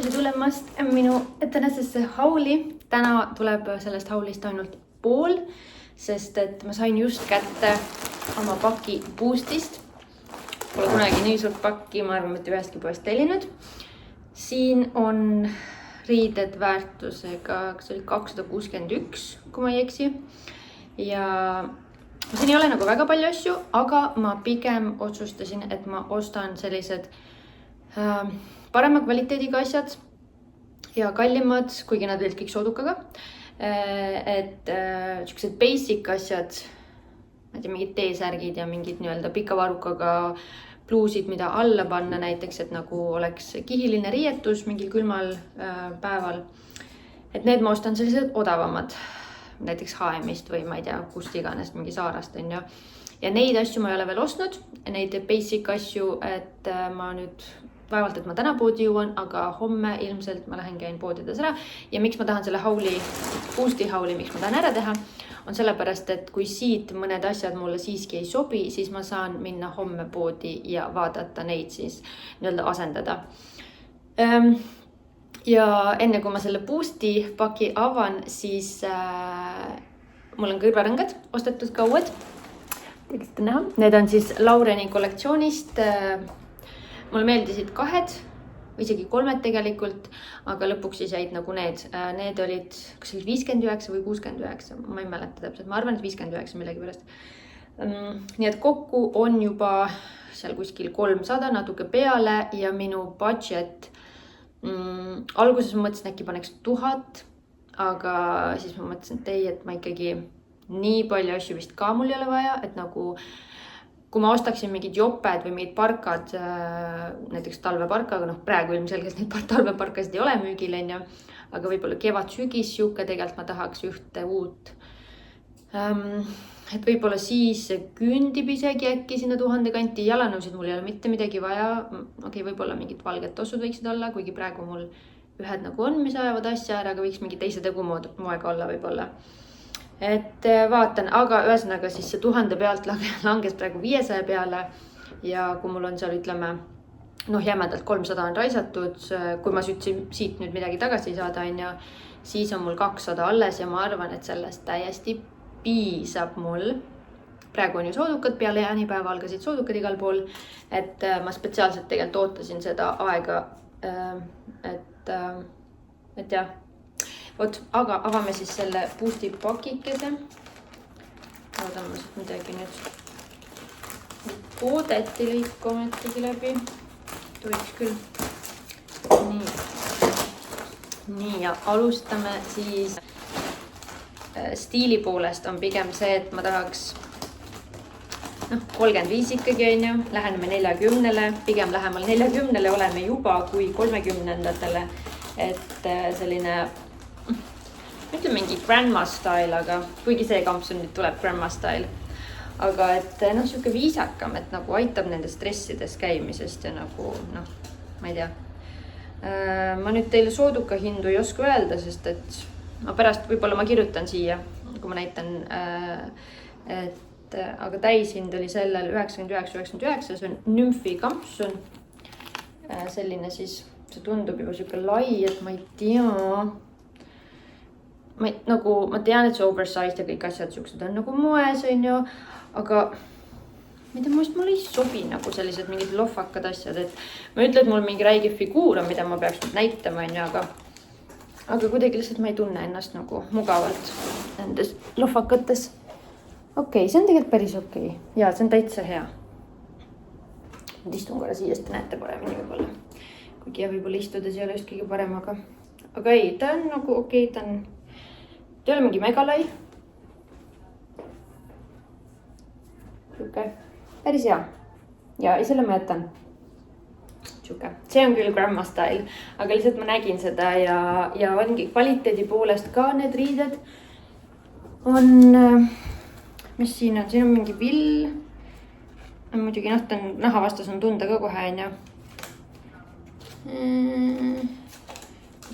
tere tulemast minu tänasesse hauli. Täna tuleb sellest haulist ainult pool, sest et ma sain just kätte oma paki Boostist. Pole kunagi nii suurt pakki, ma arvan, et ühestki poest tellinud. Siin on riided väärtusega, kas oli 261, kui ma ei eksi. Ja siin ei ole nagu väga palju asju, aga ma pigem otsustasin, et ma ostan sellised parema kvaliteediga asjad ja kallimad, kuigi nad olid kõik soodukaga. Et sellised basic asjad, ma ei tea, mingid T-särgid ja mingid nii-öelda pika varrukaga pluusid, mida alla panna näiteks, et nagu oleks kihiline riietus mingil külmal päeval. Et need ma ostan sellised odavamad, näiteks H&M-ist või ma ei tea, kust iganes, mingi Saarast on ju. Ja neid asju ma ei ole veel ostnud, neid basic asju, et ma nüüd vaevalt, et ma täna poodi jõuan, aga homme ilmselt ma lähen käin poodides ära. Ja miks ma tahan selle hauli, Boosti hauli, miks ma tahan ära teha, on sellepärast, et kui siit mõned asjad mulle siiski ei sobi, siis ma saan minna homme poodi ja vaadata neid siis nii-öelda asendada. Ja enne kui ma selle Boosti paki avan, siis mul on kõrvarõngad ostetud ka uued. Teeksite näha. Need on siis Laureni kollektsioonist. Mulle meeldisid 2 või isegi 3 tegelikult, aga lõpuks siis jäid nagu need. Need olid, kas olid 59 või 69, ma ei mäleta täpselt, ma arvan, et 59 millegi pärast. Nii et kokku on juba seal kuskil 300 natuke peale ja minu budget alguses ma mõtlesin, äkki paneks 1000, aga siis ma mõtlesin, et ei, et ma ikkagi nii palju asju vist ka mul ei ole vaja, et nagu kui ma ostaksin mingid joped või mingid parkad, näiteks talveparkaga, praegu ilmselgelt neid talveparkasid ei ole müügil, aga võib-olla kevad-sügis siuke tegelikult ma tahaks ühte uut. Et võib-olla siis kündib isegi äkki sinna 1000 kanti, jalanõusid mul ei ole mitte midagi vaja. Okei, võib-olla mingid valged tossud võiksid olla, kuigi praegu mul ühed nagu on, mis ajavad asja ära, aga võiks mingi teise tegumoega olla võib-olla. Et vaatan, aga ühesõnaga siis see 1000 pealt langes praegu 500 peale ja kui mul on seal ütleme, jämedalt 300 on raisatud, kui ma siit nüüd midagi tagasi ei saada, siis on mul 200 alles ja ma arvan, et sellest täiesti piisab mul. Praegu on ju soodukad, peale jaanipäeva algasid soodukad igal pool, et ma spetsiaalselt tegelikult ootasin seda aega, et jah. Aga avame siis selle Boosti pakikese. Vaatan ma siit midagi nüüd koodeti lõiku ometigi läbi. Tohiks küll. Nii ja alustame siis stiili poolest on pigem see, et ma tahaks 35 ikkagi on ju, läheneme 40-le, pigem lähemal 40-le oleme juba kui 30-ndatele, et selline ütleme mingi grandma style, aga kuigi see kampsun nüüd tuleb grandma style. Aga et siuke viisakam, et nagu aitab nende stressides käimisest ja nagu ma ei tea. Ma nüüd teile sooduka hindu ei oska öelda, sest et ma pärast võib-olla ma kirjutan siia, kui ma näitan, aga täishind oli sellel 99,99, see on Nymfi kampsun. Selline siis, see tundub juba siuke lai, et ma ei tea. Ma tean, et see oversized ja kõik asjad siuksed on nagu moes, on ju, aga ma ei tea, mul ei sobi nagu sellised mingid lohvakad asjad, et ma ütlen, et mul mingi räige figuur on, mida ma peaks nüüd näitama, on ju, aga kuidagi lihtsalt ma ei tunne ennast nagu mugavalt nendes lohvakates. Okei, see on tegelikult päris okei. Ja see on täitsa hea. Nüüd istun korra siia, te näete paremini võib-olla. Kuigi ja võib-olla istudes ei ole just kõige parem, aga ei, ta on nagu okei, ta ei ole mingi megalai. Päris hea. Ja selle ma jätan. See on küll grandma style, aga lihtsalt ma nägin seda ja ongi kvaliteedi poolest ka need riided on, mis siin on? Siin on mingi vill. Muidugi nahavastas on tunda ka kohe, on ju.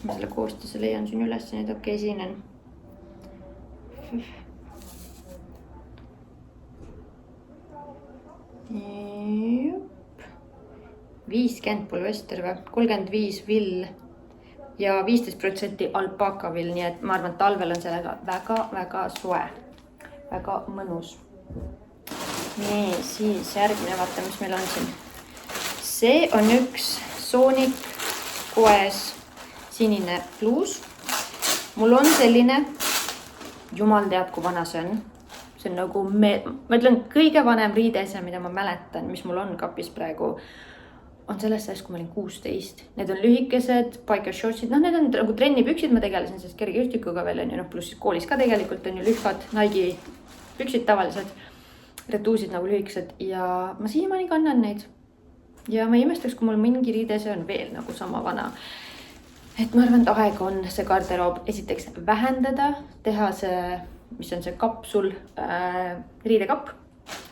Ma selle koostise leian siin üles, nüüd okei, siin on. 50 polvester või? 35 vill. ja 15% alpakavill, nii et ma arvan, et talvel on sellega väga soe, väga mõnus. Nii, siis järgmine vaata, mis meil on siin. See on üks Sonic koes sinine pluus. Mul on selline, jumal teab, kui vana see on. See on nagu, ma ütlen, kõige vanem riideese, mida ma mäletan, mis mul on kapis praegu, on sellest ajast, kui ma olin 16. Need on lühikesed, biker shortsid, need on nagu trennipüksid, ma tegelesin sellest kergejõustikuga veel, pluss siis koolis ka tegelikult on ju lühvad, Nike püksid tavalised, retuusid nagu lühikesed ja ma siiamaani kannan neid. Ja ma imestaks, kui mul mingi riideese on veel nagu sama vana. Et ma arvan, et aeg on see garderoob esiteks vähendada, teha see, mis on see kapsul riidekapp,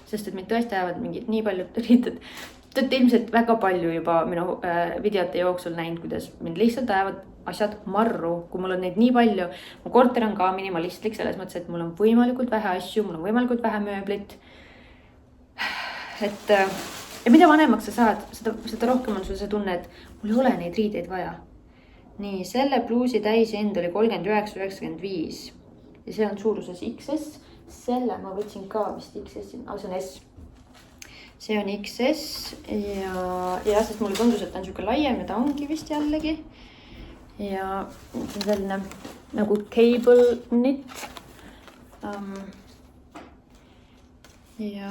sest et mind tõesti ajavad mingid nii paljud riided. Te olete ilmselt väga palju juba minu videote jooksul näinud, kuidas mind lihtsalt ajavad asjad marru, kui mul on neid nii palju. Mu korter on ka minimalistlik selles mõttes, et mul on võimalikult vähe asju, mul on võimalikult vähe mööblit. Ja mida vanemaks sa saad, seda rohkem on sul see tunne, et mul ei ole neid riideid vaja. Nii, selle pluusi täisi end oli 39,95 ja see on suuruses XS. Selle ma võtsin ka vist XS, see on S. See on XS ja sest mulle tundus, et ta on siuke laiem ja ta ongi vist jällegi. Ja selline nagu cable knit. Ja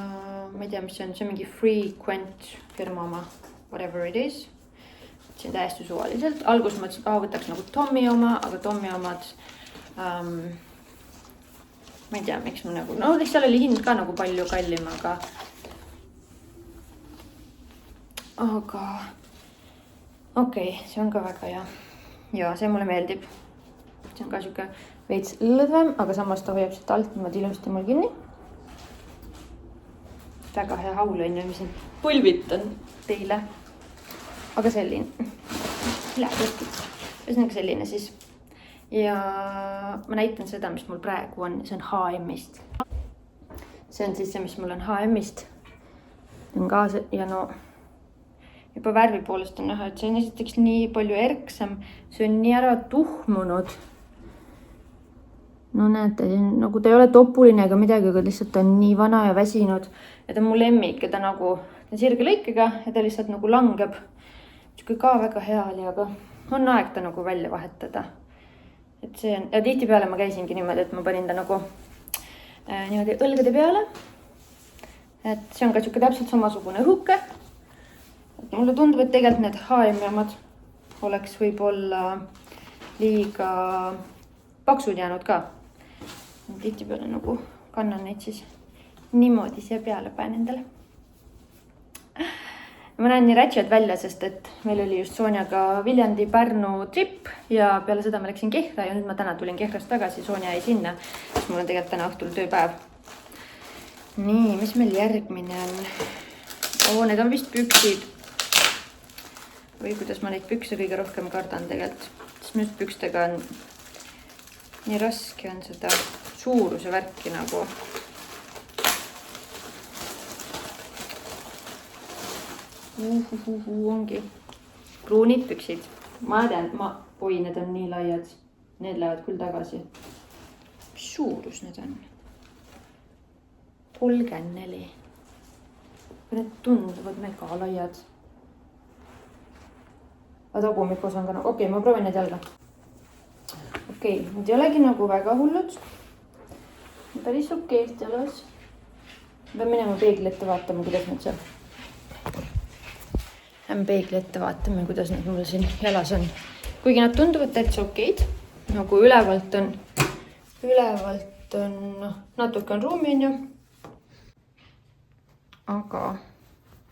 ma ei tea, mis see on mingi Frequent firma oma, whatever it is. See on täiesti suvaliselt. Algus ma võtaks nagu Tommy oma, aga Tommy omad, ma ei tea, miks ma nagu, seal oli hind ka nagu palju kallim, aga okei, see on ka väga hea. Ja see mulle meeldib. See on ka siuke veits lõdvem, aga samas ta hoiab siit alt niimoodi ilusti mul kinni. Väga hea haul on ju, mis pulvitan teile. Aga selline, ühesõnaga selline siis. Ja ma näitan seda, mis mul praegu on, see on H&M-ist. See on siis see, mis mul on H&M-ist. Ja juba värvi poolest on näha, et see on esiteks nii palju erksam. See on nii ära tuhmunud. Näete, nagu ta ei ole topuline ega midagi, aga lihtsalt ta on nii vana ja väsinud. Ja ta on mu lemmik ja ta nagu sirge lõikega ja ta lihtsalt nagu langeb. Kui ka väga hea oli, aga on aeg ta nagu välja vahetada. Et see on, ja tihti peale ma käisingi niimoodi, et ma panin ta nagu niimoodi õlgade peale. Et see on ka siuke täpselt samasugune õhuke. Et mulle tundub, et tegelikult need H&M omad oleks võib-olla liiga paksud jäänud ka. Tihti peale nagu kannan neid siis niimoodi siia peale panen endale. Ma näen nii rätšed välja, sest et meil oli just Sonjaga Viljandi Pärnu trip ja peale seda ma läksin Kehra ja nüüd ma täna tulin Kehrast tagasi, Sonja jäi sinna, sest mul on tegelikult täna õhtul tööpäev. Nii, mis meil järgmine on? Need on vist püksid. Või kuidas ma neid pükse kõige rohkem kardan tegelikult. Sest nüüd pükstega on nii raske on seda suuruse värki nagu. Ongi pruunid püksid. Ma tean, oi, need on nii laiad. Need lähevad küll tagasi. Mis suurus need on? 34. Need tunduvad mega laiad. Aga tagumikos on ka nagu, okei, ma proovin need jalga. Okei, need ei olegi nagu väga hullud. Päris okeilt jalas. Pean minema peegli ette vaatama, kuidas need seal. Peegli ette vaatame, kuidas need mul siin jalas on. Kuigi nad tunduvad täitsa okeid. Nagu ülevalt on natuke on ruumi on ju. Aga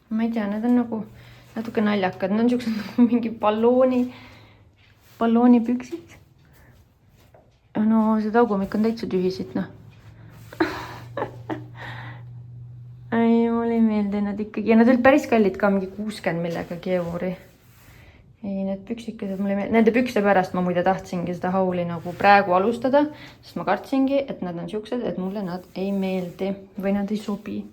ma ei tea, need on nagu natuke naljakad. Need on siuksed nagu mingi ballooni püksid. No see tagumik on täitsa tühisid, Ei, mulle ei meeldi nad ikkagi. Ja nad olid päris kallid ka, mingi 60 millegagi euri. Ei, need püksikesed mulle ei meeldi. Nende pükste pärast ma muide tahtsingi seda hauli nagu praegu alustada, sest ma kartsingi, et nad on siuksed, et mulle nad ei meeldi või nad ei sobi.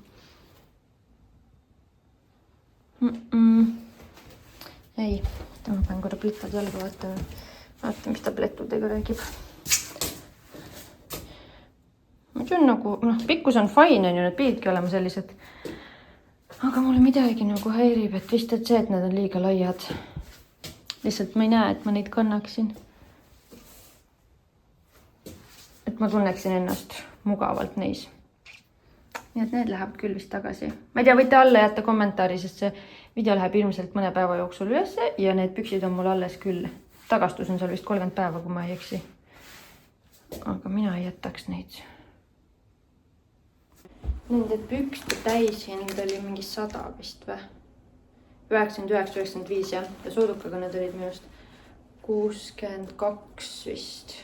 Ei, ma pean korra plitad jalga vaatama. vaata, mis tablettudega räägib. See on nagu, pikkus on fine, on ju, need pididki olema sellised. Aga mulle midagi nagu häirib, et vist et see, et need on liiga laiad. Lihtsalt ma ei näe, et ma neid kannaksin. Et ma tunneksin ennast mugavalt neis. Nii et need läheb küll vist tagasi. Ma ei tea, võite alla jätta kommentaari, sest see video läheb ilmselt mõne päeva jooksul üles ja need püksid on mul alles küll. Tagastus on seal vist 30 päeva, kui ma ei eksi. Aga mina ei jätaks neid. Nende pükste täishind oli mingi 100 vist või? 99-95 jah. Ja soodukaga need olid minust 62 vist.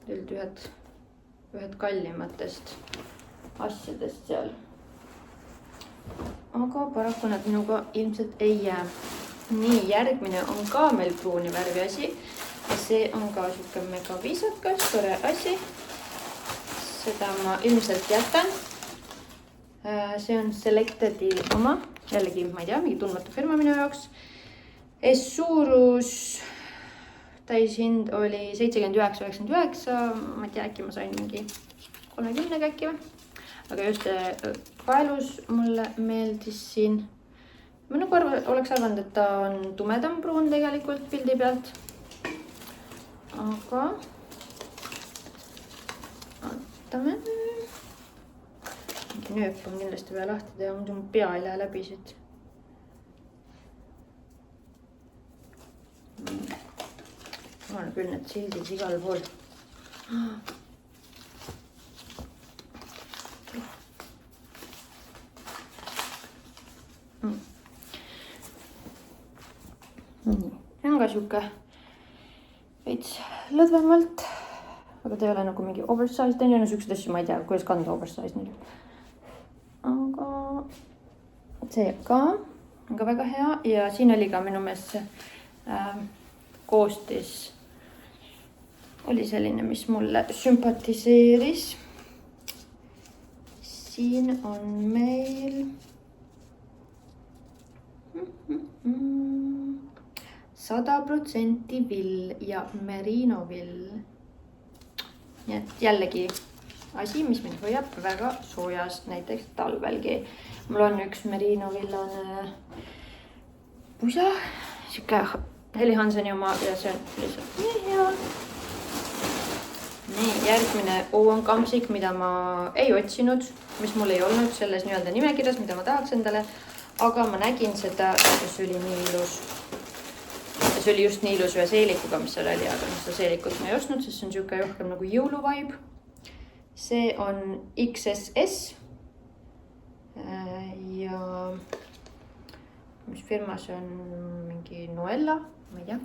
Ühed kallimatest asjadest seal. Aga paraku nad minuga ilmselt ei jää. Nii, järgmine on ka meil pruuni värvi asi. Ja see on ka siuke mega viisakas, tore asi. Seda ma ilmselt jätan. See on Selectedi oma. Jällegi, ma ei tea, mingi tundmatu firma minu jaoks. S-suurus täishind oli 79,99. Ma ei tea, äkki ma sain mingi 30 äkki või? Aga just kaelus mulle meeldis siin. Ma nagu oleks arvanud, et ta on tumedam pruun tegelikult pildi pealt. Aga vaatame. Nööp on kindlasti veel lahti teha, muidu mu pea ei lähe läbi siit. Ma olen küll need sildid igal pool. See on ka siuke veits lõdvemalt, aga ta ei ole nagu mingi oversized. Ja siuksed asju ma ei tea, kuidas kanda oversized nüüd. Aga see ka on ka väga hea ja siin oli ka minu meelest koostis oli selline, mis mulle sümpatiseeris. Siin on meil 100% vill ja merino vill. Nii et jällegi asi, mis mind hoiab väga soojas, näiteks talvelgi. Mul on üks merino villane pusa, siuke Heli Hanseni oma ja see on lihtsalt nii hea. Nii, järgmine on kampsik, mida ma ei otsinud, mis mul ei olnud selles nii-öelda nimekirjas, mida ma tahaks endale, aga ma nägin seda ja see oli nii ilus. See oli just nii ilus ühe seelikuga, mis seal oli, aga seda seelikut ma ei ostnud, sest see on siuke rohkem nagu jõuluvibe. See on XSS ja mis firma see on, mingi Noella, ma ei tea.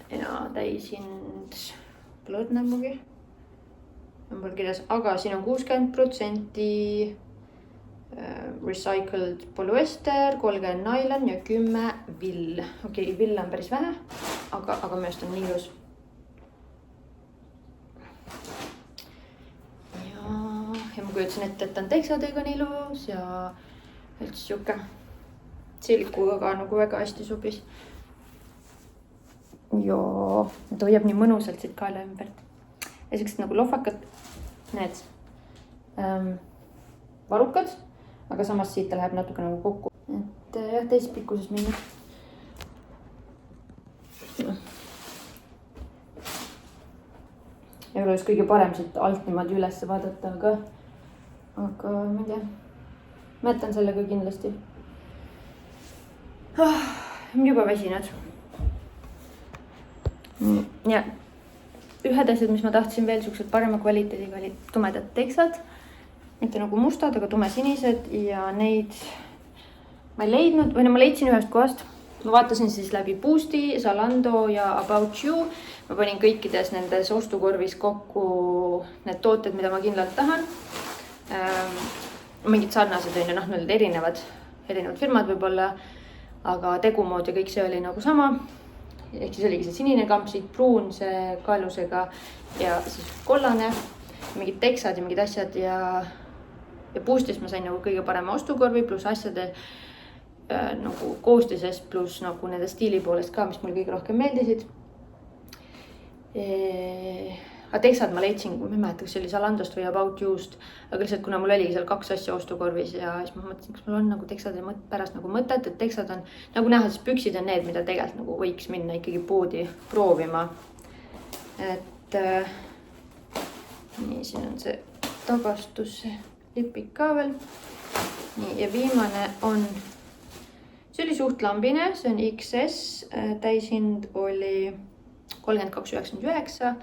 Ja täishind pole õdnemugi. On mul kirjas, aga siin on 60% recycled polyester, 30 nylon ja 10 vill. Okei, vill on päris vähe, aga meest on nii ilus. Ja ma kujutsin ette, et on teksadega nii ilus ja üldse siuke silikuga ka nagu väga hästi sobis. Joo, ta hoiab nii mõnusalt siit kaela ümber. Ja siuksed nagu lohvakad, need varukad, aga samas siit ta läheb natuke nagu kokku. Et jah, teist pikkuses minna. Ei ole just kõige parem siit alt niimoodi üles vaadata, aga ma ei tea. Ma jätan sellega kindlasti. Juba väsinud. Ja ühed asjad, mis ma tahtsin veel siuksed parema kvaliteediga oli tumedad teksad. Mitte nagu mustad, aga tumesinised ja neid ma ei leidnud, või ma leidsin ühest kohast. Ma vaatasin siis läbi Boosti, Zalando ja About You. Ma panin kõikides nendes ostukorvis kokku need tooted, mida ma kindlalt tahan. Mingid sarnased on ju, need erinevad firmad võib-olla, aga tegumood ja kõik see oli nagu sama. Ehk siis oligi see sinine kampsik, pruun, see kaelusega ja siis kollane, mingid teksad ja mingid asjad ja Boostist ma sain nagu kõige parema ostukorvi pluss asjade nagu koostisest pluss nagu nende stiili poolest ka, mis mulle kõige rohkem meeldisid. Aga teksad ma leidsin, ma ei mäleta, kas see oli Zalandost või About You'st, aga lihtsalt kuna mul oligi seal 2 asja ostukorvis ja siis ma mõtlesin, kas mul on nagu teksade pärast nagu mõtet, et teksad on nagu näha, siis püksid on need, mida tegelikult nagu võiks minna ikkagi poodi proovima. Et nii, siin on see tagastus lipik ka veel. Nii, ja viimane on, see oli suht lambine, see on XS, täishind oli 32,99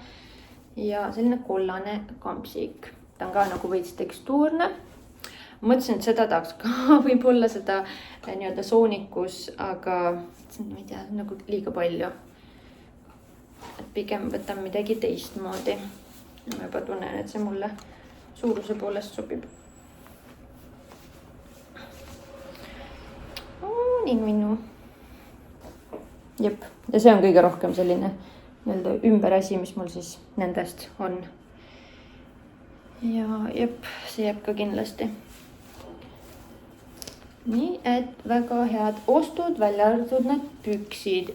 ja selline kollane kampsik. Ta on ka nagu veits tekstuurne. Mõtlesin, et seda tahaks ka võib-olla seda nii-öelda soonikus, aga ma ei tea, nagu liiga palju. Et pigem võtan midagi teistmoodi. Ma juba tunnen, et see mulle suuruse poolest sobib. Nii minu. Jep, ja see on kõige rohkem selline nii-öelda ümber asi, mis mul siis nendest on. Ja jep, see jääb ka kindlasti. Nii, et väga head ostud, välja arvatud need püksid.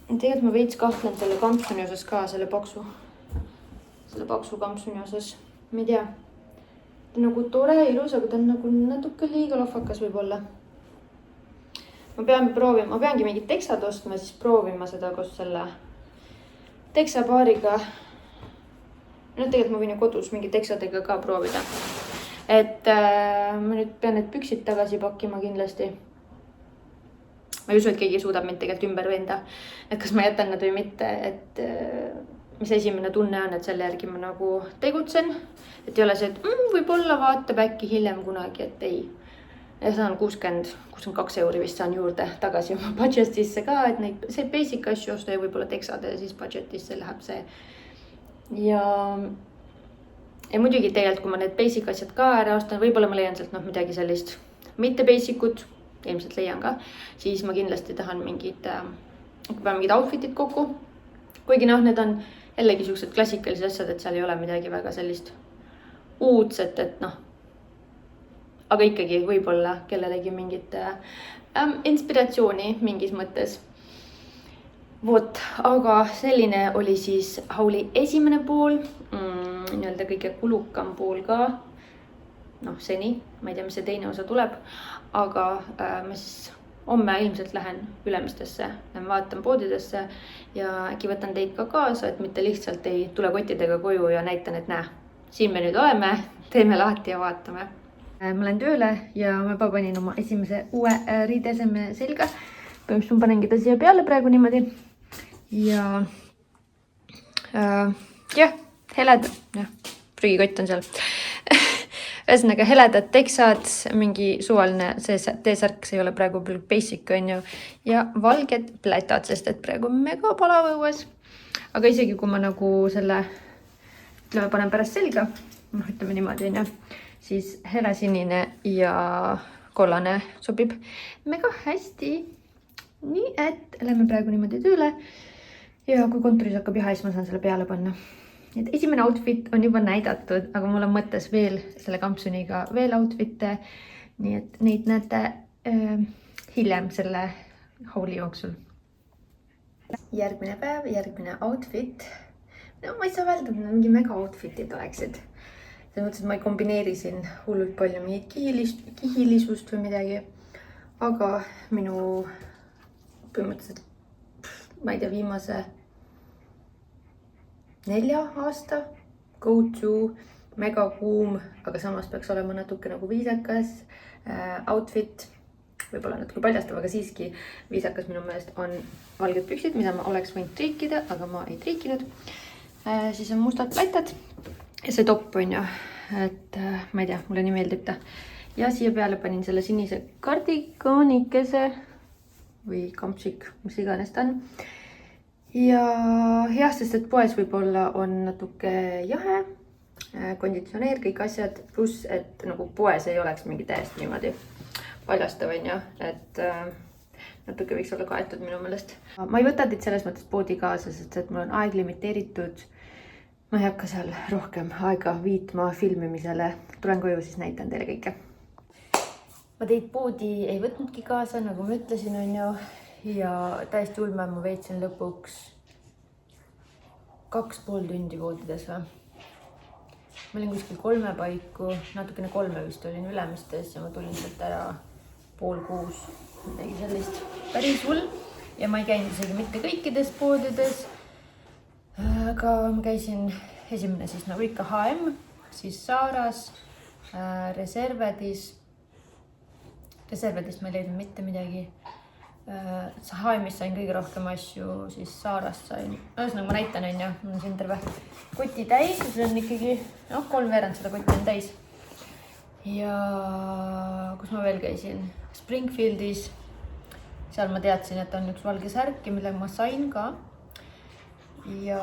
Tegelikult ma veits kahtlen selle kampsuni osas ka, selle paksu kampsuni osas. Ma ei tea, ta on nagu tore ja ilus, aga ta on nagu natuke liiga lohvakas võib-olla. Ma peangi mingid teksad ostma, siis proovima seda koos selle teksapaariga. No tegelikult ma võin ju kodus mingi teksadega ka proovida. Et ma nüüd pean need püksid tagasi pakkima kindlasti. Ma ei usu, et keegi suudab mind tegelikult ümber veenda. Et kas ma jätan nad või mitte. Et mis esimene tunne on, et selle järgi ma nagu tegutsen. Et ei ole see, et võib-olla vaatab äkki hiljem kunagi, et ei. Ja saan 62 euri vist saan juurde tagasi oma budgetisse ka, et neid, see basic asju osta ja võib-olla teksade ja siis budgetisse läheb see. Ja muidugi tegelikult, kui ma need basic asjad ka ära ostan, võib-olla ma leian sealt midagi sellist mitte basicut, ilmselt leian ka, siis ma kindlasti tahan mingid outfitid kokku. Kuigi need on jällegi sellised klassikalised asjad, et seal ei ole midagi väga sellist uudset, et aga ikkagi võib-olla kellelegi mingit inspiratsiooni mingis mõttes. Vot, aga selline oli siis hauli esimene pool, nii-öelda kõige kulukam pool ka. Seni, ma ei tea, mis see teine osa tuleb, aga ma siis homme ilmselt lähen Ülemistesse, vaatan poodidesse ja äkki võtan teid ka kaasa, et mitte lihtsalt ei tule kottidega koju ja näitan, et näe, siin me nüüd oleme, teeme lahti ja vaatame. Ma olen tööle ja ma juba panin oma esimese uue riideseme selga. Põhimõtteliselt ma panengi ta siia peale praegu niimoodi. Ja heled, prügikott on seal. Ühesõnaga heledad teksad, mingi suvaline T-särk, see ei ole praegu basic on ju. Ja valged plätad, sest et praegu mega palav õues. Aga isegi kui ma nagu selle panen pärast selga, ütleme niimoodi on ju. Siis helesinine ja kollane sobib mega hästi. Nii, et lähme praegu niimoodi tööle. Ja kui kontoris hakkab jaha, siis ma saan selle peale panna. Et esimene outfit on juba näidatud, aga mul on mõttes veel selle kampsuniga veel outfite. Nii, et neid näete hiljem selle hauli jooksul. Järgmine päev, järgmine outfit. No, ma ei saa öelda, et mingi mega outfitid oleksid. See mõttes, et ma ei kombineeri siin hullult palju mingit kihilisust või midagi. Aga minu põhimõtteliselt, ma ei tea, viimase 4 aasta go-to, mega kuum, aga samas peaks olema natuke nagu viisakas outfit. Võib-olla natuke paljastav, aga siiski viisakas minu meelest on valged püksid, mida ma oleks võinud triikida, aga ma ei triikinud. Siis on mustad plätad. Ja see topp on ju, et ma ei tea, mulle nii meeldib ta. Ja siia peale panin selle sinise kardikaanikese või kampsik, mis iganes ta on. Ja hea, sest et poes võib-olla on natuke jahe, konditsioneer, kõik asjad, pluss, et nagu poes ei oleks mingi täiesti niimoodi paljastav on ju, et natuke võiks olla kaetud minu meelest. Ma ei võta teid selles mõttes poodi kaasa, sest et mul on aeg limiteeritud. Ma ei hakka seal rohkem aega viitma filmimisele. Tulen koju, siis näitan teile kõike. ma teid poodi ei võtnudki kaasa, nagu ma ütlesin, on ju. Ja täiesti ulme, ma veetsin lõpuks 2,5 tundi voodides või. Ma olin kuskil 3 paiku, natukene 3 vist olin Ülemistes ja ma tulin sealt ära 5:30, midagi sellist. Päris hull ja ma ei käinud isegi mitte kõikides poodides. Aga ma käisin esimene siis nagu ikka H&M, siis Zaras, Reservedis. Reservedist ma ei leidnud mitte midagi. H&M-is sain kõige rohkem asju, siis Zarast sain. Ühesõnaga ma näitan, on ju, mul on siin terve koti täis, see on ikkagi 3/4 seda kotti on täis. Ja kus ma veel käisin? Springfieldis. Seal ma teadsin, et on üks valge särk, millega ma sain ka. Ja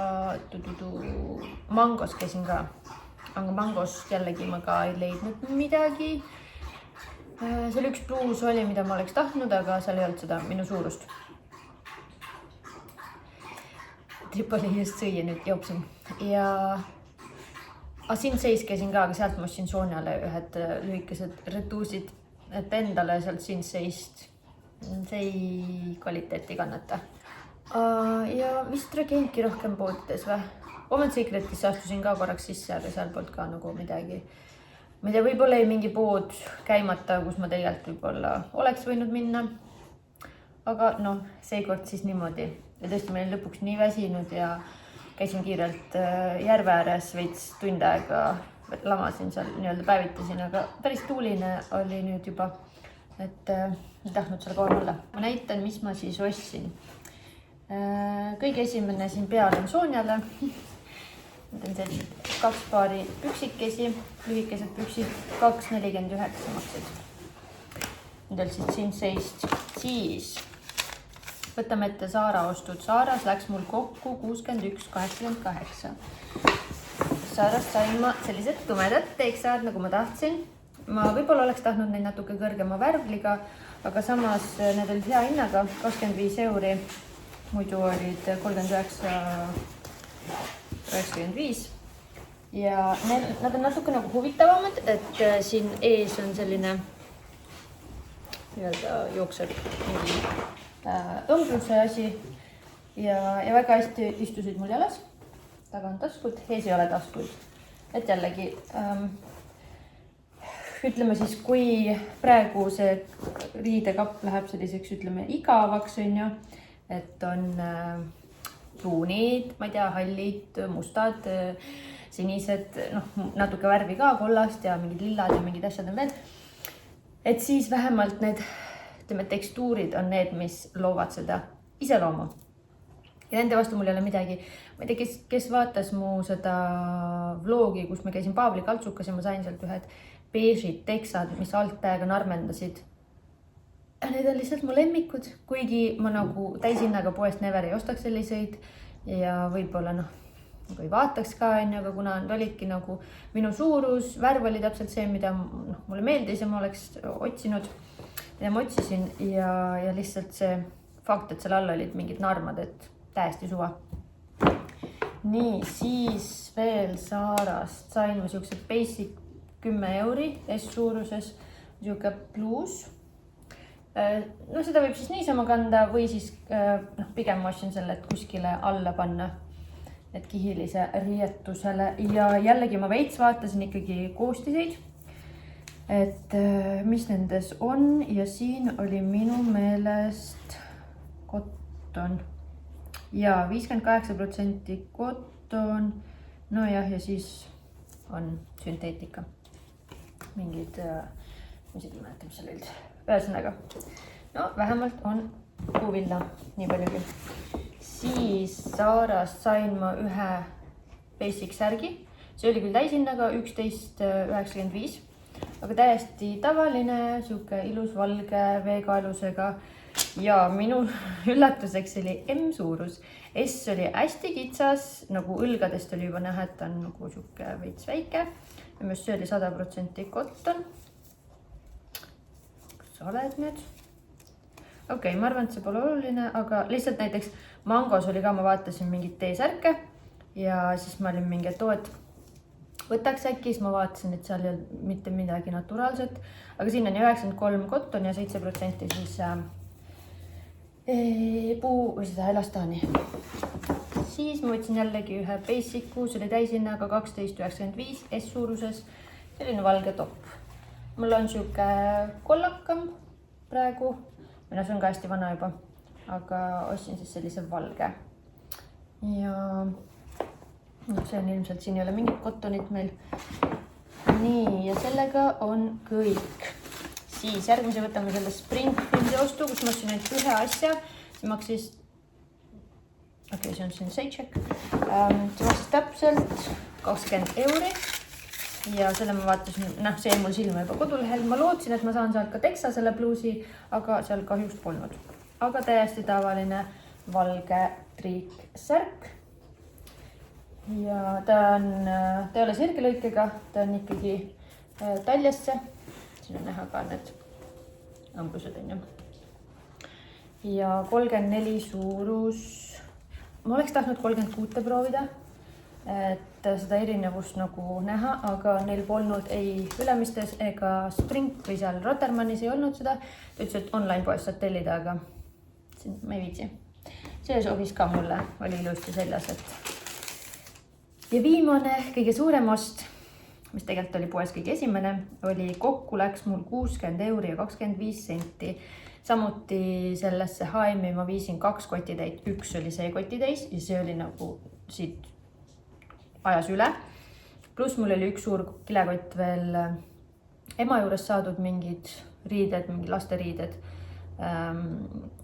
Mangos käisin ka. Aga Mangos jällegi ma ka ei leidnud midagi. See oli üks bluus oli, mida ma oleks tahtnud, aga seal ei olnud seda minu suurust. Tripoli just sõi ja nüüd jooksin. Ja Sinseis käisin ka, aga sealt ma ostsin Sonjale ühed lühikesed retuusid, et endale sealt Sinseist see kvaliteeti kannata. Ja vist käinudki rohkem poodides või? Women's Secretisse astusin ka korraks sisse, aga seal polnud ka nagu midagi. Ma ei tea, võib-olla ei mingi pood käimata, kus ma tegelikult võib-olla oleks võinud minna. Aga noh, seekord siis niimoodi. Ja tõesti, ma olin lõpuks nii väsinud ja käisin kiirelt järve ääres veits tund aega lamasin seal, nii-öelda päevitasin, aga päris tuuline oli nüüd juba, et ei tahtnud seal kohe olla. Ma näitan, mis ma siis ostsin. Kõige esimene siin peal on Sonjale. Need on sellised 2 paari püksikesi, lühikesed püksid, 2,49 maksid. Need on siis Sinseist. Siis võtame ette Zara ostud. Zaras läks mul kokku 61,88. Zarast sain ma sellised tumedad teeksad, nagu ma tahtsin. Ma võib-olla oleks tahtnud neid natuke kõrgema värvliga, aga samas need olid hea hinnaga, 25 euri. Muidu olid 39,95 ja nad on natuke nagu huvitavamad, et siin ees on selline jookseb mingi õmbluse asi ja väga hästi istusid mul jalas. Taga on taskud, ees ei ole taskud. Et jällegi, ütleme siis, kui praegu see riidekapp läheb selliseks, ütleme, igavaks, on ju, et on pruunid, ma ei tea, hallid, mustad, sinised, natuke värvi ka, kollast ja mingid lillad ja mingid asjad on veel. Et siis vähemalt need tekstuurid on need, mis loovad seda iseloomu. Ja nende vastu mul ei ole midagi. Ma ei tea, kes vaatas mu seda vlogi, kus me käisin Paavli kaltsukas ja ma sain sealt ühed beežid teksad, mis alt täiega narmendasid. Need on lihtsalt mu lemmikud, kuigi ma nagu täishinnaga poest never ei ostaks selliseid ja võib-olla nagu ei vaataks ka, aga kuna need olidki nagu minu suurus, värv oli täpselt see, mida mulle meeldis ja ma oleks otsinud, mida ma otsisin ja lihtsalt see fakt, et seal all olid mingid narmad, et täiesti suva. Nii, siis veel Zarast sain ma siukse basic 10 euri S-suuruses, siuke bluus. Seda võib siis niisama kanda või siis pigem ma ostsin selle, et kuskile alla panna, et kihilise riietusele. Ja jällegi ma veits vaatasin ikkagi koostiseid, et mis nendes on ja siin oli minu meelest kotton ja 58% kotton. Nojah, ja siis on sünteetika. Mingid, ma isegi ei mäleta, mis seal olid. Ühesõnaga, vähemalt on puuvilla, nii paljugi. Siis Zarast sain ma ühe basic särgi. See oli küll täishinnaga 11,95, aga täiesti tavaline, siuke ilus valge veekaelusega. Ja minu üllatuseks oli M suurus. S oli hästi kitsas, nagu õlgadest oli juba näha, et on nagu siuke veits väike. Ja mis see oli 100% kotton. Sa oled nüüd? Okei, ma arvan, et see pole oluline, aga lihtsalt näiteks Mangos oli ka, ma vaatasin mingit teesärke ja siis ma olin mingi, et võtaks äkki, siis ma vaatasin, et seal ei olnud mitte midagi naturaalset, aga siin on 93 kotton ja 7% siis puu või seda elastaani. Siis ma võtsin jällegi ühe basic'u, see oli täishinnaga 12,95 S-suuruses, selline valge topp. Mul on siuke kollakam praegu, mina see on ka hästi vana juba, aga ostsin siis sellise valge. Ja see on ilmselt, siin ei ole mingit kottonit meil. Nii, ja sellega on kõik. Siis järgmise võtame selle Springfieldi ostu, kus ma ostsin ainult ühe asja. See maksis, see on siin Sejcek. See maksis täpselt 20 euri. Ja selle ma vaatasin, see jäi mul silma juba kodulehel. Ma lootsin, et ma saan sealt ka Texasele bluusi, aga seal kahjuks polnud. Aga täiesti tavaline valge triiksärk. Ja ta ei ole sirgelõikega, ta on ikkagi taljesse. Siin on näha ka need õmblused on ju. Ja 34 suurus. Ma oleks tahtnud 36 proovida, et seda erinevust nagu näha, aga neil polnud ei Ülemistes ega Spring või seal Rotermannis ei olnud seda. Ta ütles, et online poes saad tellida, aga siin ma ei viitsi. See sobis ka mulle, oli ilusti seljas, Ja viimane, kõige suurem ost, mis tegelikult oli poes kõige esimene, oli kokku läks mul 60 euri ja 25 senti. Samuti sellesse H&M-i ma viisin 2 kotitäit, üks oli see kotitäis ja see oli nagu siit ajas üle. Pluss mul oli üks suur kilekott veel ema juures saadud mingid riided, mingi lasteriided,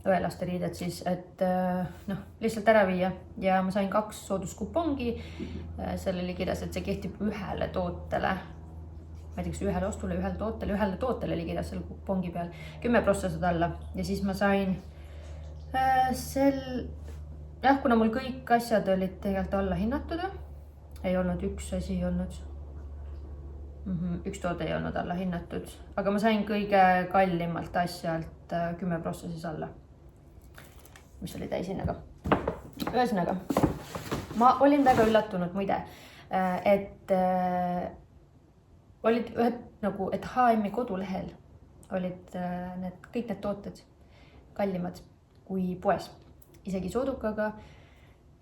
õelasteriided siis, et lihtsalt ära viia ja ma sain 2 sooduskupongi. Seal oli kirjas, et see kehtib ühele tootele, ma ei tea, kas ühele ostule, ühele tootele oli kirjas selle kupongi peal 10% alla ja siis ma sain kuna mul kõik asjad olid tegelikult alla hinnatud, ei olnud üks asi ei olnud. Üks toode ei olnud alla hinnatud, aga ma sain kõige kallimalt asjalt 10% siis alla, mis oli täishinnaga. Ühesõnaga, ma olin väga üllatunud muide, et olid ühed nagu, et H&M-i kodulehel olid kõik need tooted kallimad kui poes, isegi soodukaga.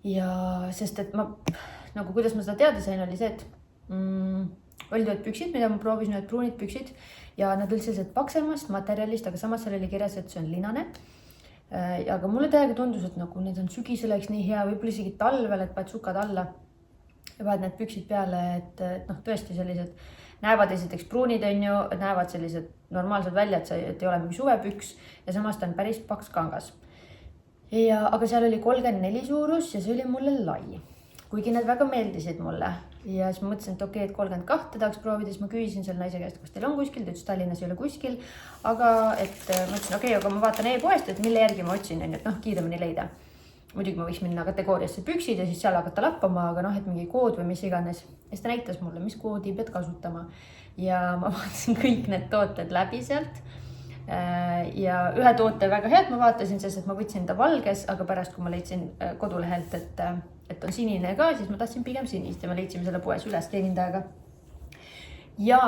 Ja sest, et kuidas ma seda teada sain, oli see, et olid ühed püksid, mida ma proovisin, ühed pruunid püksid ja nad olid sellised paksemast materjalist, aga samas seal oli kirjas, et see on linane. Aga mulle täiega tundus, et nagu need on sügisel nii hea, võib-olla isegi talvel, et paned sukad alla ja paned need püksid peale, et tõesti sellised näevad esiteks pruunid on ju, näevad sellised normaalsed välja, et ei ole mingi suvepüks ja samas ta on päris paks kangas. Aga seal oli 34 suurus ja see oli mulle lai, kuigi need väga meeldisid mulle. Ja siis ma mõtlesin, et okei, et 32 tahaks proovida, siis ma küsisin selle naise käest, kas teil on kuskil, ta ütles Tallinnas ei ole kuskil, aga et mõtlesin, okei, aga ma vaatan e-poest, et mille järgi ma otsin, et kiiremini leida. Muidugi ma võiks minna kategooriasse püksid ja siis seal hakata lappama, aga et mingi kood või mis iganes. Ja siis ta näitas mulle, mis koodi pead kasutama ja ma vaatasin kõik need tooted läbi sealt. Ja ühe toote väga head ma vaatasin, sest et ma võtsin ta valges, aga pärast kui ma leidsin kodulehelt, et on sinine ka, siis ma tahtsin pigem sinist ja me leidsime selle poes üles teenindajaga. Ja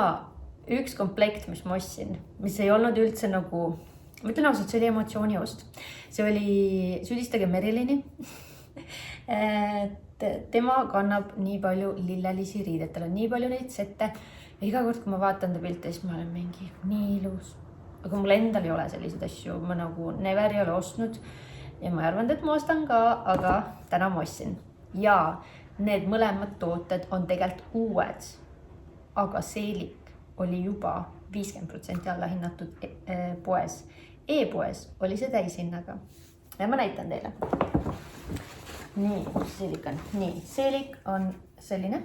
üks komplekt, mis ma ostsin, mis ei olnud üldse nagu, ma ütlen ausalt, see oli emotsiooniost. See oli Süüdistage Merilini. Tema kannab nii palju lillelisi riidet, tal on nii palju neid sette ja iga kord, kui ma vaatan ta pilte, siis ma olen mingi nii ilus. Aga mul endal ei ole selliseid asju, ma nagu never ei ole ostnud ja ma arvan, et ma ostan ka, aga täna ma ostsin. Ja need mõlemad tooted on tegelikult uued, aga seelik oli juba 50% alla hinnatud poes. E-poes oli see täishinnaga ja ma näitan teile. Nii, seelik on. Nii, seelik on selline.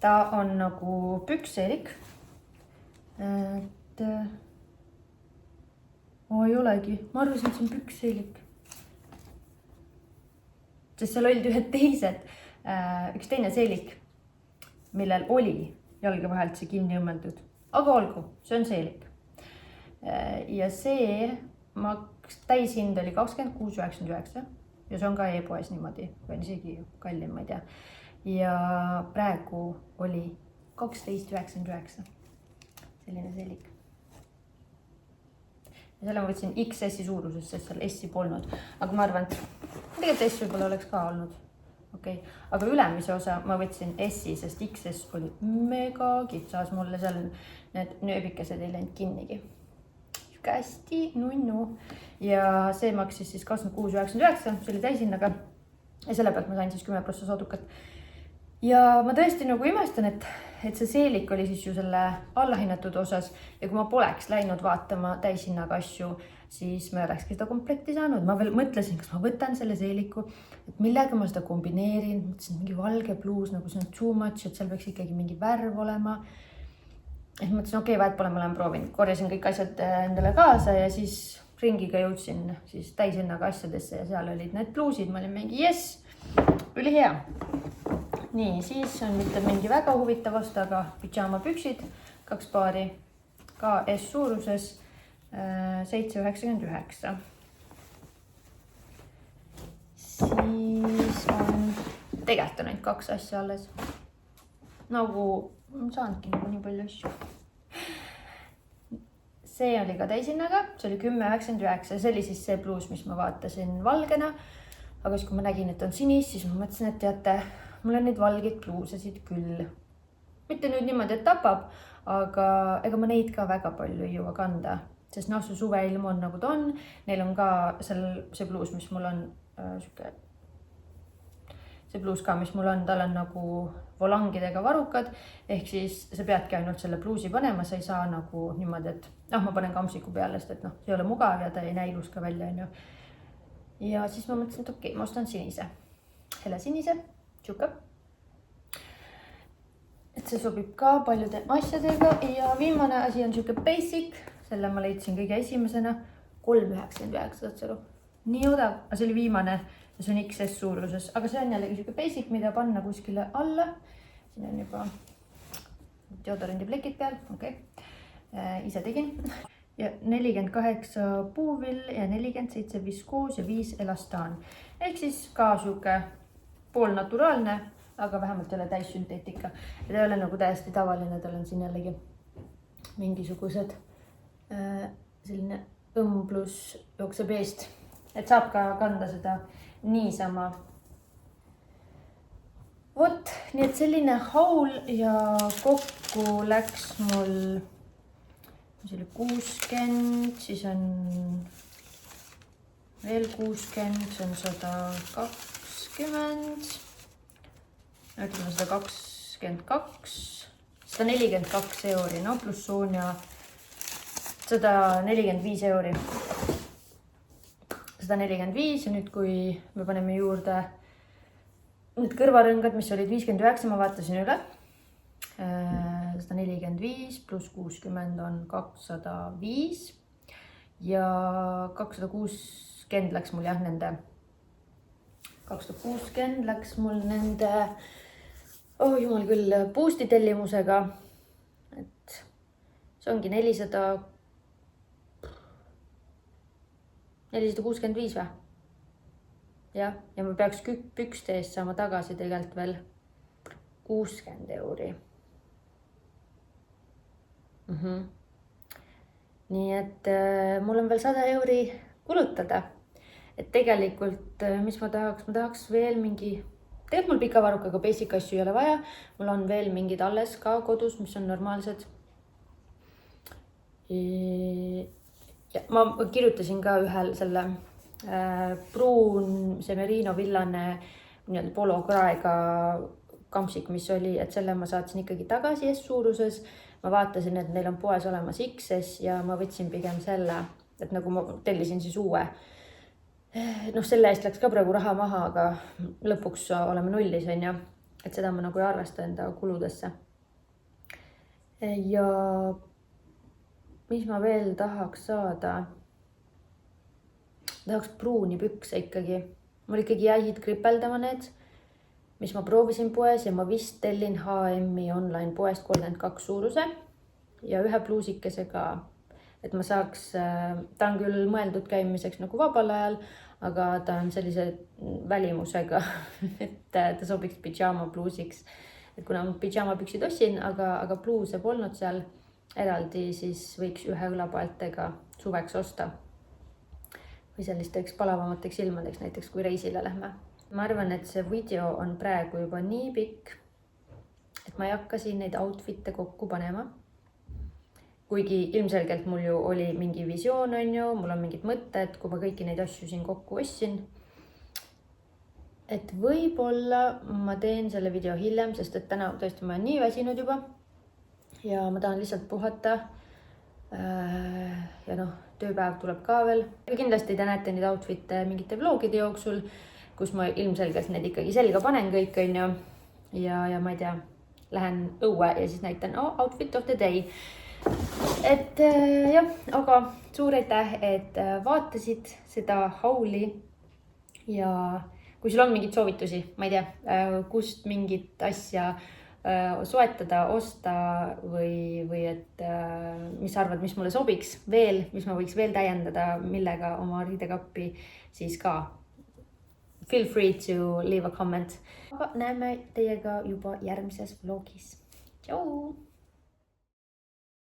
Ta on nagu püksseelik. Ei olegi, ma arvasin, et see on püksseelik. Sest seal olid ühed teised, üks teine seelik, millel oli jalge vahelt see kinni õmmeldud. Aga olgu, see on seelik. Ja see täishind oli 26,99 ja see on ka e-poes niimoodi, või isegi kallim, ma ei tea. ja praegu oli 12,99 selline seelik. Ja selle ma võtsin XS-i suuruses, sest seal S-i polnud, aga ma arvan, et tegelikult S võib-olla oleks ka olnud. Okei. Aga ülemise osa ma võtsin S-i, sest XS oli mega kitsas, mulle seal need nööbikesed ei läinud kinnigi. Hästi nunnu. Ja see maksis siis 26,99, see oli täishinnaga. Ja selle pealt ma sain siis 10% soodukat. Ja ma tõesti nagu imestan, et see seelik oli siis ju selle allahinnatud osas ja kui ma poleks läinud vaatama täishinnaga asju, siis ma olekski seda komplekti saanud. Ma veel mõtlesin, kas ma võtan selle seeliku, et millega ma seda kombineerin. Mõtlesin, mingi valge bluus, nagu see on too much, et seal peaks ikkagi mingi värv olema. Et mõtlesin, okei, vahet pole, ma olen proovinud. Korjasin kõik asjad endale kaasa ja siis ringiga jõudsin siis täishinnaga asjadesse ja seal olid need bluusid. Ma olin mingi, yes, üli hea. Nii, siis on mitte mingi väga huvitav osta, aga pidžaamapüksid, 2 paari, ka S suuruses, 7,99. Siis on tegelikult ainult 2 asja alles. Nagu saanudki nagu nii palju asju. See oli ka täishinnaga, see oli 10,99. See oli siis see bluus, mis ma vaatasin valgena. Aga siis kui ma nägin, et on sinis, siis ma mõtlesin, et teate, mul on neid valgeid bluusesid küll. Mitte nüüd niimoodi, et tapab, aga ega ma neid ka väga palju ei jõua kanda. Sest noh, see suveilm on nagu ta on. Neil on ka see bluus, mis mul on, see bluus ka, mis mul on, tal on nagu volangidega varukad. Ehk siis sa peadki ainult selle bluusi panema, sa ei saa nagu niimoodi, et ma panen kampsiku peale, sest et see ei ole mugav ja ta ei näe ilus ka välja. Ja siis ma mõtlesin, et okei, ma ostan sinise. Hele sinise. Tšuka. Et see sobib ka paljude asjadega ja viimane asi on siuke basic. Selle ma leidsin kõige esimesena 3,99. Nii odav, aga see oli viimane ja see on XS suuruses, aga see on jällegi siuke basic, mida panna kuskile alla. Siin on juba deodorendi plekid peal, okei. Ise tegin. Ja 48 puuvill ja 47 viskoos ja 5 elastaan. Ehk siis ka siuke pool naturaalne, aga vähemalt ei ole täissünteetika. Ja ta ei ole nagu täiesti tavaline, tal on siin jällegi mingisugused selline õmblus jookseb eest. Et saab ka kanda seda niisama. Vot, nii et selline haul ja kokku läks mul, see oli 60, siis on veel 60, see on 120, ütleme 122, 142 euri, no pluss Sonia 145 euri. 145 ja nüüd kui me paneme juurde need kõrvarõngad, mis olid 59, ma vaatasin üle. 145 pluss 60 on 205 ja 260 läks mul jah nende 260 läks mul nende jumal küll Boosti tellimusega, et see ongi 465 või? Ja ma peaks pükste eest saama tagasi tegelikult veel 60 euri. Nii et mul on veel 100 euri kulutada. Et tegelikult, mis ma tahaks veel mingi, tegelikult mul pika varukaga basic asju ei ole vaja. Mul on veel mingid alles ka kodus, mis on normaalsed. Ja ma kirjutasin ka ühel selle pruun, see merino villane polo kraega kampsik, mis oli, et selle ma saatsin ikkagi tagasi S suuruses. Ma vaatasin, et neil on poes olemas XS ja ma võtsin pigem selle, et nagu ma tellisin siis uue. Selle eest läks ka praegu raha maha, aga lõpuks oleme nullis, on. Et seda ma nagu ei arvesta enda kuludesse. Ja mis ma veel tahaks saada? Tahaks pruuni pükse ikkagi. Mul ikkagi jäid kripeldama need, mis ma proovisin poes ja ma vist tellin H&M-i online poest 32 suuruse ja ühe pluusikesega et ma saaks, ta on küll mõeldud käimiseks nagu vabal ajal, aga ta on sellise välimusega, et ta sobiks pidžaama bluusiks. Et kuna ma pidžaamapüksid ostsin, aga bluuse polnud seal eraldi, siis võiks ühe õlapaeltega suveks osta. Või sellisteks palavamateks ilmadeks, näiteks kui reisile lähme. Ma arvan, et see video on praegu juba nii pikk, et ma ei hakka siin neid outfit'e kokku panema. Kuigi ilmselgelt mul ju oli mingi visioon, on ju, mul on mingid mõtted, kui ma kõiki neid asju siin kokku ostsin. Et võib-olla ma teen selle video hiljem, sest et täna tõesti ma olen nii väsinud juba ja ma tahan lihtsalt puhata. Ja noh, tööpäev tuleb ka veel. Kindlasti te näete neid outfit'e mingite vlogide jooksul, kus ma ilmselgelt need ikkagi selga panen kõik, on ju. Ja ma ei tea, lähen õue ja siis näitan outfit of the day. Et jah, aga suur aitäh, et vaatasid seda hauli. Ja kui sul on mingid soovitusi, ma ei tea, kust mingit asja soetada, osta või et mis sa arvad, mis mulle sobiks veel, mis ma võiks veel täiendada, millega oma riidekappi, siis ka feel free to leave a comment. Aga näeme teiega juba järgmises vlogis.